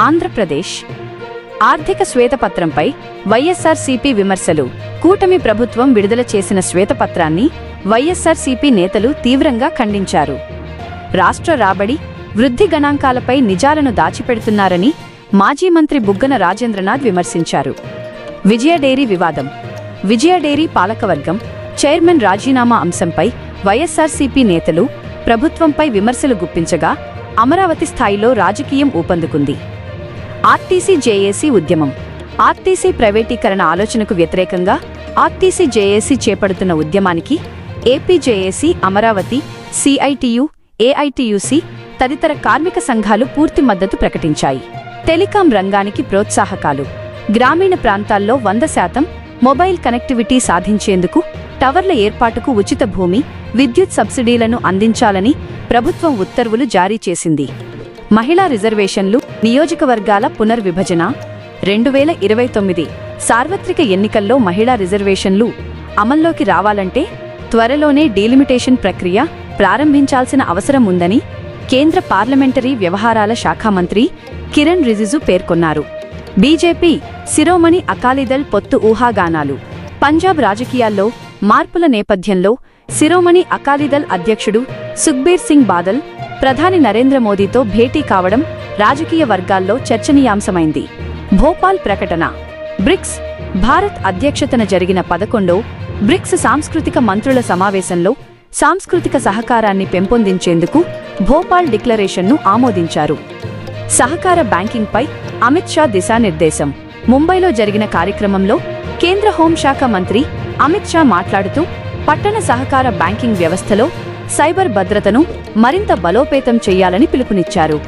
ఆంధ్రప్రదేశ్ ఆర్థిక శ్వేతపత్రంపై వైఎస్ఆర్సీపీ విమర్శలు. కూటమి ప్రభుత్వం విడుదల చేసిన శ్వేతపత్రాన్ని వైఎస్ఆర్సీపీ నేతలు తీవ్రంగా ఖండించారు. రాష్ట్ర రాబడి, వృద్ధి గణాంకాలపై నిజాలను దాచిపెడుతున్నారని మాజీ మంత్రి బుగ్గన రాజేంద్రనాథ్ విమర్శించారు. విజయ డైరీ వివాదం. విజయ డైరీ పాలకవర్గం చైర్మన్ రాజీనామా అంశంపై వైఎస్ఆర్సీపీ నేతలు ప్రభుత్వంపై విమర్శలు గుప్పించగా అమరావతి స్థాయిలో రాజకీయం ఊపందుకుంది. ఆర్టీసీ జేఏసీ ఉద్యమం. ఆర్టీసీ ప్రైవేటీకరణ ఆలోచనకు వ్యతిరేకంగా ఆర్టీసీ జేఏసీ చేపడుతున్న ఉద్యమానికి AP JAC, Amaravati, CITU, AITUC తదితర కార్మిక సంఘాలు పూర్తి మద్దతు ప్రకటించాయి. టెలికాం రంగానికి ప్రోత్సాహకాలు. గ్రామీణ ప్రాంతాల్లో 100% మొబైల్ కనెక్టివిటీ సాధించేందుకు టవర్ల ఏర్పాటుకు ఉచిత భూమి, విద్యుత్ సబ్సిడీలను అందించాలని ప్రభుత్వం ఉత్తర్వులు జారీ చేసింది. మహిళా రిజర్వేషన్లు, నియోజకవర్గాల పునర్విభజన. 2029 సార్వత్రిక ఎన్నికల్లో మహిళా రిజర్వేషన్లు అమల్లోకి రావాలంటే త్వరలోనే డీలిమిటేషన్ ప్రక్రియ ప్రారంభించాల్సిన అవసరం ఉందని కేంద్ర పార్లమెంటరీ వ్యవహారాల శాఖ మంత్రి కిరణ్ రిజిజు పేర్కొన్నారు. బీజేపీ, శిరోమణి అకాలీదళ్ పొత్తు ఊహాగానాలు. పంజాబ్ రాజకీయాల్లో మార్పుల నేపథ్యంలో శిరోమణి అకాలీదళ్ అధ్యక్షుడు సుఖ్బీర్ సింగ్ బాదల్ ప్రధాని నరేంద్ర మోదీతో భేటీ కావడం రాజకీయ వర్గాల్లో చర్చనీయాంశమైంది. భోపాల్ ప్రకటన. బ్రిక్స్ భారత్ అధ్యక్షతన జరిగిన 11వ బ్రిక్స్ సాంస్కృతిక మంత్రుల సమావేశంలో సాంస్కృతిక సహకారాన్ని పెంపొందించేందుకు భోపాల్ డిక్లరేషన్ను ఆమోదించారు. సహకార బ్యాంకింగ్పై అమిత్ షా దిశానిర్దేశం. ముంబైలో జరిగిన కార్యక్రమంలో కేంద్ర హోంశాఖ మంత్రి అమిత్ షా మాట్లాడుతూ పట్టణ సహకార బ్యాంకింగ్ వ్యవస్థలో సైబర్ భద్రతను మరింత బలోపేతం చేయాలని పిలుపునిచ్చారు.